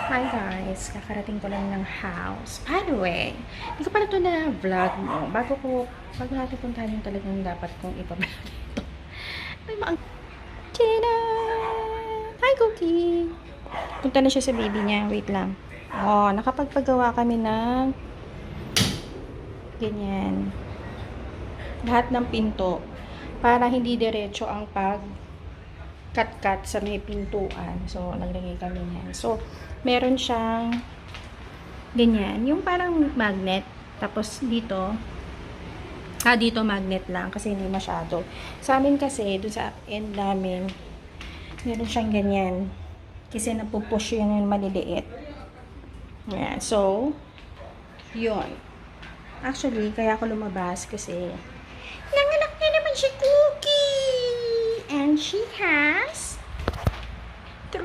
Hi guys, kakarating ko lang ng house. By the way, hindi ko pala ito na vlog mo. Bago natin puntahan yung talagang dapat kong ipa-vlog ito. Ay, Tina! Hi, Cookie! Punta na siya sa baby niya. Wait lang. Oh, nakapagpagawa kami ng ganyan. Lahat ng pinto. Para hindi diretso ang cut sa may pintuan. So, naglagay kami niyan. So, meron siyang ganyan. Yung parang magnet. Tapos, dito magnet lang kasi hindi masyado. Sa amin kasi, dun sa end namin, meron siyang ganyan. Kasi napupush yun yung maliliit. Ayan. So, yun. Actually, kaya ako lumabas kasi nanganak na naman si Cookie! And she has 3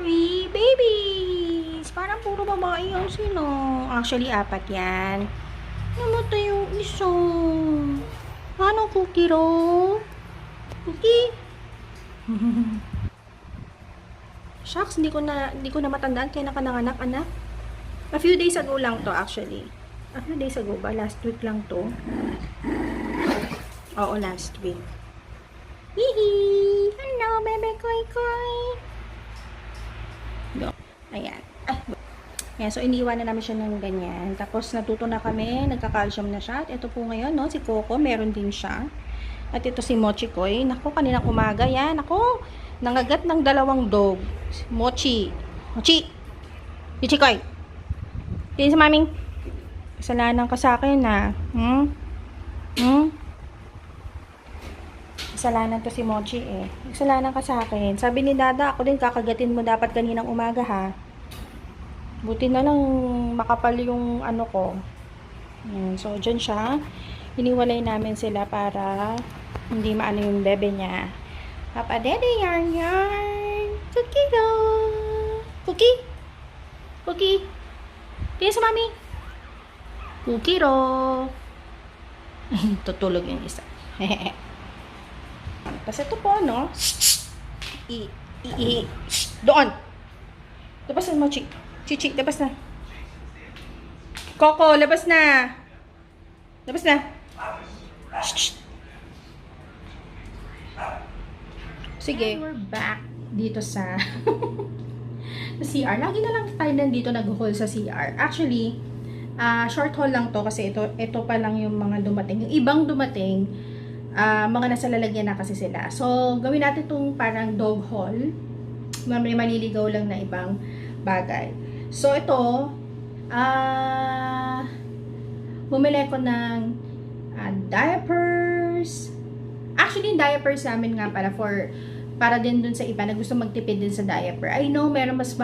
babies! Parang puro babae yung sino. Actually, 4 yan. Namatay yung isa. Ano, Cookie ro? Cookie? Shucks, hindi ko na matandaan kaya nanganak, anak. A few days ago lang to actually. A few days ago ba? Last week lang to. Oo, last week. Hihi! Hello, bebe koy koy! Ayan. Ayan, so iniwan na namin siya ng ganyan. Tapos natuto na kami, nagka-calcium na siya. At ito po ngayon, no, si Coco, meron din siya. At ito si Mochi Koy. Naku, kaninang umaga yan. Naku, nangagat ng 2 dog. Mochi. Mochi! Mochi Koy! Tingin sa maming. Kasalanan ka sa akin, na. Kasalanan to si Mochi, eh. Kasalanan ka sa akin. Sabi ni Dada, ako din kakagatin mo dapat kaninang umaga, ha. Buti na lang makapal yung ano ko. So, dyan siya. Iniwalay namin sila para hindi maano yung bebe niya. Papa Dede, yarn yarn. Cookie go. Cookie? Cookie? Tingin sa mami. Cookie ro. Tutulog yung isa. Tapos ito po, no? Doon. Labas na, Mochi. Chichi, labas na. Coco, labas na. Labas na. Sige. And we're back dito sa sa CR. Lagi na lang tayo nandito nag-haul sa CR. Actually, short haul lang to kasi ito pa lang yung mga dumating. Yung ibang dumating, mga nasa lalagyan na kasi sila. So, gawin natin itong parang dog haul. May maliligaw lang na ibang bagay. So, ito, bumili ko ng diapers. Actually, yung diapers namin nga para din dun sa iba na gusto magtipid din sa diaper. I know, meron mas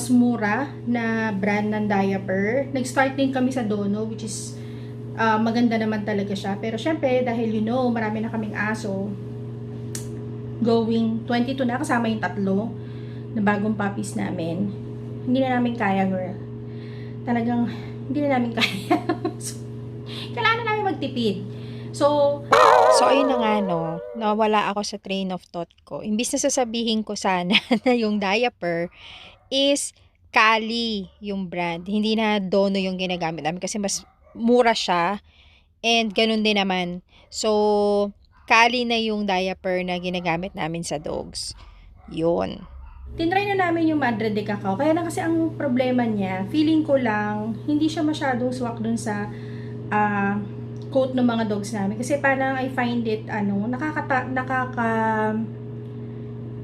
mura na brand ng diaper. Nag-start din kami sa Dono, which is maganda naman talaga siya. Pero syempre, dahil marami na kaming aso, going 22 na, kasama yung 3 na bagong puppies namin. Hindi na namin kaya, girl. Talagang, hindi na namin kaya. So, kailangan na namin magtipid. So, ayun na nga, no. Nawala ako sa train of thought ko. Imbis na sasabihin ko sana na yung diaper is Kali yung brand. Hindi na Dono yung ginagamit namin kasi mas mura siya. And ganun din naman. So, Kali na yung diaper na ginagamit namin sa dogs. Yun. Tinry na namin yung Madre de Cacao. Kaya na kasi ang problema niya, feeling ko lang, hindi siya masyadong swak dun sa coat ng mga dogs namin. Kasi parang I find it,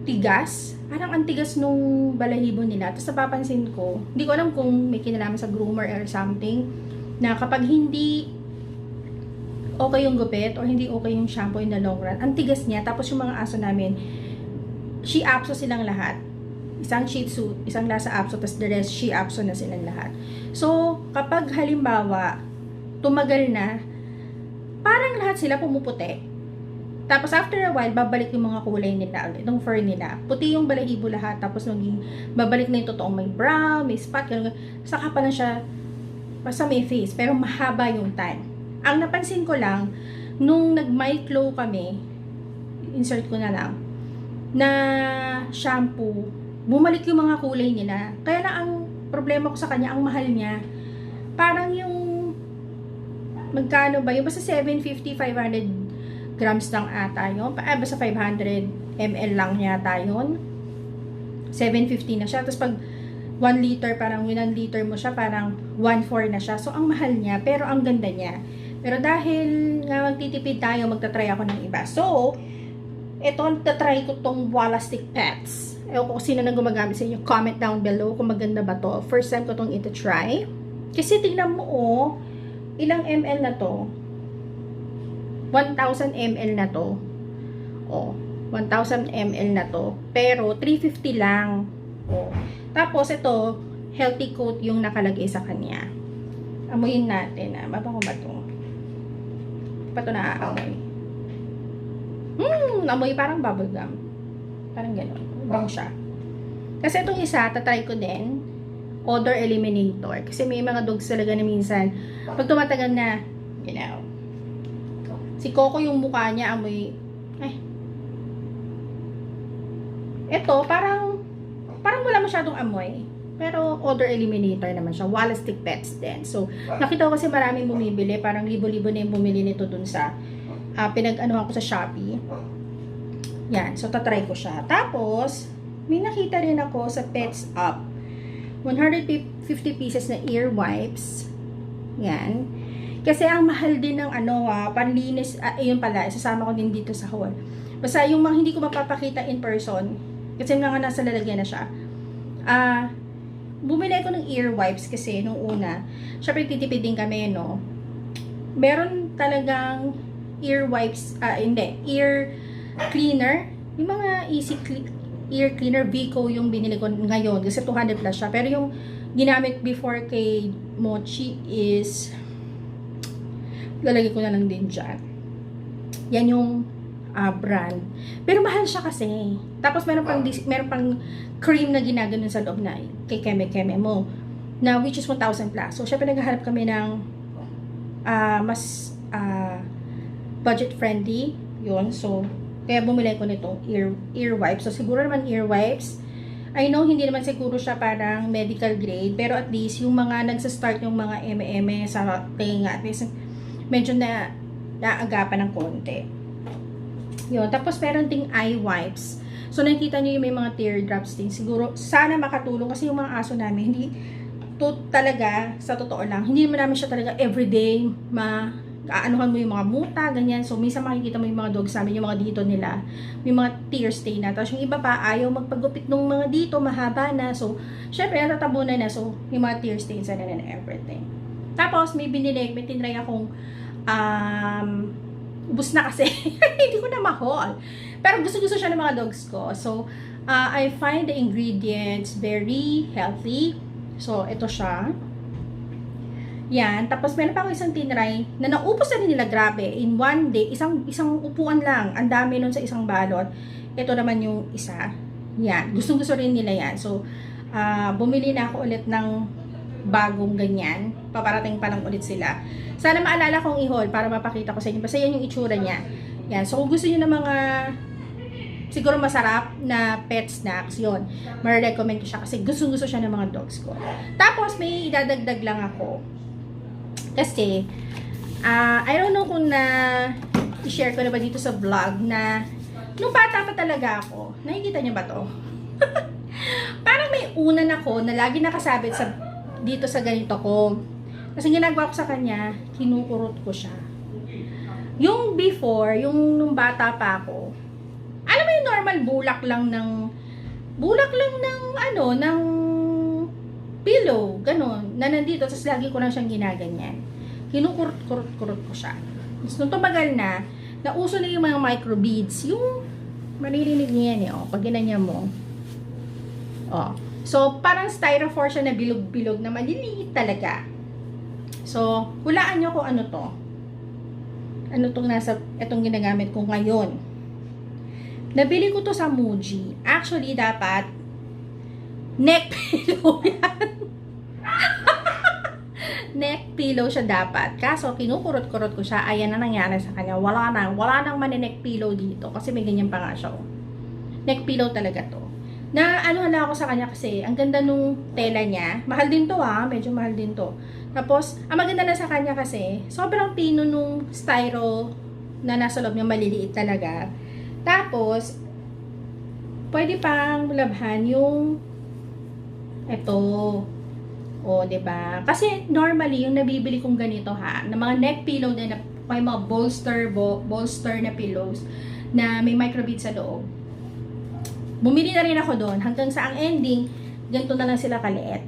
tigas. Parang ang tigas nung balahibo nila. Tapos napapansin ko, hindi ko alam kung may kinalaman sa groomer or something, na kapag hindi okay yung gupit or hindi okay yung shampoo in the long run, ang tigas niya. Tapos yung mga aso namin, Shih Apso silang lahat. Isang Shih Tzu, isang Lhasa Apso, tapos the rest Shih Apso na silang lahat. So, kapag halimbawa, tumagal na, parang lahat sila pumuputi. Tapos after a while, babalik yung mga kulay nila, itong fur nila. Puti yung balahibo lahat, tapos babalik na yung totoong may brown, may spot, gano'n. Saka pa lang siya, basta may face, pero mahaba yung tan. Ang napansin ko lang, nung nag-miclo kami, insert ko na lang, na shampoo, bumalik yung mga kulay nila. Kaya na ang problema ko sa kanya, ang mahal niya. Parang yung, magkano ba? Yung basta 750, 500 grams lang ata yun. Basta 500 ml lang yata yun. 750 na siya. Tapos pag 1 liter, parang 1 liter mo siya, parang 1.4 na siya. So, ang mahal niya, pero ang ganda niya. Pero dahil nga magtitipid tayo, magta-try ako ng iba. So, ito, tatry ko tong Walastic Pets. Ewan ko kung sino na gumagamit sa inyo. Comment down below kung maganda ba to. First time ko tong ito-try. Kasi tingnan mo, oh, ilang ml na to? 1,000 ml na to. Oh, 1,000 ml na to. Pero, 350 lang. Oh. Tapos, ito, healthy coat yung nakalagay sa kanya. Amuyin natin, ah. Mabango ba to? Pa to naaamoy. Amoy parang bubblegum. Parang gano'n. Bang siya. Kasi itong isa, tatry ko din, odor eliminator. Kasi may mga dogs talaga na minsan, pag tumatagal na, you know, si Coco yung mukha niya, amoy, ito, parang wala masyadong amoy. Pero, odor eliminator naman siya. Walastic Pets din. So, nakita ko kasi maraming bumibili. Parang libo-libo na yung bumili nito dun sa, pinag-anuhan ko sa Shopee. Yan. So, tatry ko siya. Tapos, may nakita rin ako sa Pets Up. 150 pieces na ear wipes. Yan. Kasi ang mahal din ng panlinis. Ayun pala, isasama ko din dito sa haul. Basta yung mga hindi ko mapapakita in person, kasi nga nasa lalagyan na siya. Bumili ako ng ear wipes kasi nung una. Syempre, titipid din kami, no? Meron talagang ear wipes, ear cleaner. Yung mga ear cleaner, Vico yung binili ko ngayon kasi 200 plus siya. Pero yung ginamit before kay Mochi is, lalagay ko na lang din dyan. Yan yung brand. Pero mahal siya kasi. Tapos meron pang cream na ginaganon sa loob na kay Keme mo. Na which is 1,000 plus. So, syempre naghahanap kami ng mas budget friendly. Yun. So, kaya bumili ko nitong ear wipes. So, siguro naman ear wipes. I know, hindi naman siguro siya parang medical grade. Pero at least, yung mga nagsa-start yung mga eme sa tenga, at least, medyo na naagapan ng konti. Yun. Tapos, meron ding eye wipes. So, nakikita nyo yung may mga teardrops din. Siguro, sana makatulong kasi yung mga aso namin, hindi to talaga, sa totoo lang, hindi naman namin siya talaga everyday aanuhan mo yung mga muta, ganyan. So, minsan makikita mo yung mga dogs namin, yung mga dito nila, may mga tear stain na. Tapos, yung iba pa, ayaw magpagupit ng mga dito, mahaba na. So, syempre, natatabunan na. So, yung mga tear stains na and everything. Tapos, may tinry akong, ubus na kasi. Hindi ko na ma-haul. Pero gusto siya ng mga dogs ko. So, I find the ingredients very healthy. So, ito siya. Yan. Tapos, meron pa ako isang tinry na naubos na rin nila, grabe. In one day, isang upuan lang. Ang dami nun sa isang balot. Ito naman yung isa. Yan. Gustong-gusto rin nila yan. So, bumili na ako ulit ng bagong ganyan. Paparating pa lang ulit sila. Sana maalala kong i-haul para mapakita ko sa inyo. Basta yan yung itsura niya. Yan. So, kung gusto niyo ng mga siguro masarap na pet snacks, yun. Ma-recommend ko siya kasi gustong-gusto siya ng mga dogs ko. Tapos, may idadagdag lang ako. Kasi, I don't know kung i-share ko na ba dito sa vlog na nung bata pa talaga ako. Nakikita niyo ba to? Parang may unan ako na lagi nakasabit dito sa ganito ko. Kasi ginagawa ko sa kanya, kinukurot ko siya. Yung before, yung nung bata pa ako, alam mo yung normal bulak lang ng ng pillow, ganon, na nandito, tapos lagi ko lang siyang ginaganyan. Kinukurot-kurot ko siya. Tapos nung tumagal na, nauso na yung mga microbeads, yung maririnig niya yan pag ginanyan mo. So, parang styrofoam siya na bilog-bilog na maliliit talaga. So, hulaan nyo kung ano to. Ano itong ginagamit ko ngayon. Nabili ko to sa Muji. Actually, dapat neck pillow yan. Neck pillow siya dapat. Kaso, kinukurot-kurot ko siya. Ayan na nangyari sa kanya. Wala nang mani-neck pillow dito. Kasi may ganyan pa nga siya. Neck pillow talaga to. Na ano na ako sa kanya kasi ang ganda nung tela niya. Mahal din to medyo mahal din to. Tapos, ang maganda na sa kanya kasi, sobrang pino nung styro na nasa loob niya, maliliit talaga. Tapos, pwede pang labhan yung ito. O, 'di ba? Kasi normally yung nabibili kong ganito na mga neck pillow din na may mga bolster na pillows na may microbead sa loob. Bumili na rin ako doon hanggang sa ang ending, ganito na lang sila kaliit.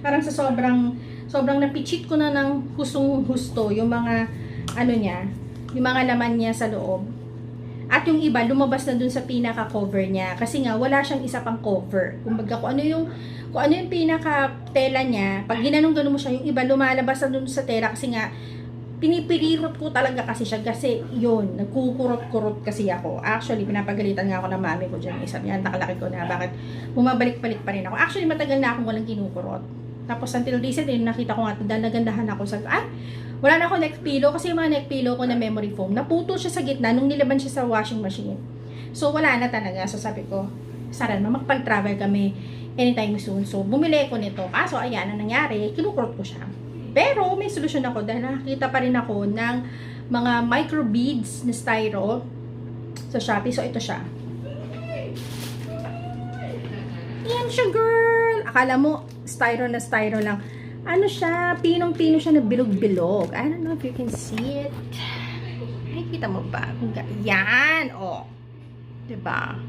parang sa sobrang napichit ko na ng hustong-husto yung mga ano niya, yung mga laman niya sa loob. At yung iba, lumabas na dun sa pinaka-cover niya. Kasi nga, wala siyang isa pang cover. Kumbaga, kung ano yung pinaka-tela niya, pag ginanong-ganon mo siya, yung iba lumalabas na dun sa tela. Kasi nga, pinipirirot ko talaga kasi siya. Kasi yun, nagkukurot-kurot kasi ako. Actually, pinapagalitan nga ako ng mami ko dyan. Sabi niya, nakalaki ko na, bakit bumabalik-balik pa rin ako. Actually, matagal na akong walang kinukurot. Tapos, until recent, nakita ko nga, dahil nagandahan ako sa, wala na ako neck pillow kasi yung mga neck pillow ko na memory foam, naputol siya sa gitna nung nilaban siya sa washing machine. So, wala na talaga. So, sabi ko, Sara, makapag-travel kami anytime soon. So, bumili ko nito. Kaso, ayan, ang nangyari, kinukurot ko siya. Pero, may solusyon ako dahil nakakita pa rin ako ng mga micro beads na styro sa Shopee. So, ito siya. Yan siya, girl! Akala mo, styro na styro lang. Ano siya, pinong-pino siya na bilog-bilog. I don't know if you can see it. Ay, kita mo ba? Yan, oh. Diba?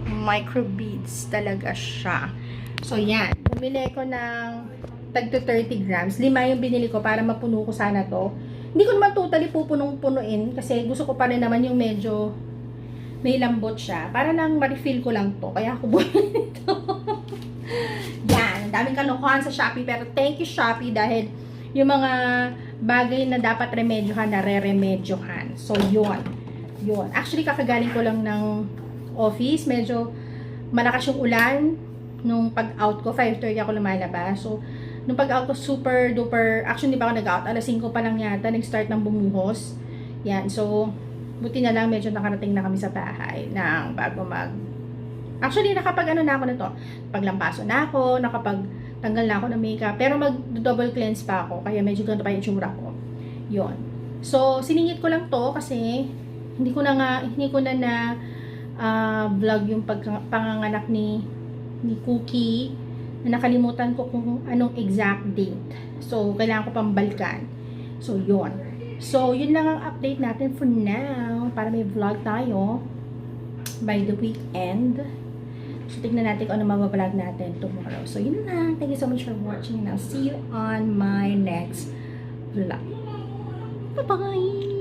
Micro beads talaga siya. So, yan. Bumili ko ng tag to 30 grams. 5 yung binili ko para mapuno ko sana to. Hindi ko naman totally pupunong-punuin kasi gusto ko pa rin naman yung medyo may lambot siya. Para lang ma-refill ko lang to. Kaya ako bumili nito. Yan, ang daming kalokohan sa Shopee, pero thank you Shopee dahil yung mga bagay na dapat remedyohan, nare-remedyohan. So, yun. Actually, kakagaling ko lang ng office. Medyo malakas yung ulan. Nung pag-out ko, 5:30 ako lumalabas. So, nung pag-out ko, super duper, actually, di pa ako nag-out. Alas 5 pa lang yata, nag-start ng bumuhos. Yan, so, buti na lang, medyo nakarating na kami sa bahay ng bago Actually, nakapag na ako na to. Paglampaso na ako, nakapagtanggal na ako ng makeup. Pero mag-double cleanse pa ako. Kaya medyo ganito pa yung tsura ko. Yun. So, siningit ko lang to kasi hindi ko na vlog yung panganganak ni Cookie. Na nakalimutan ko kung anong exact date. So, kailangan ko pang balikan. So, yun. So, yun lang ang update natin for now. Para may vlog tayo by the weekend. So, tignan natin kung ano mabablog natin tomorrow. So, yun lang. Thank you so much for watching and I'll see you on my next vlog. Bye-bye!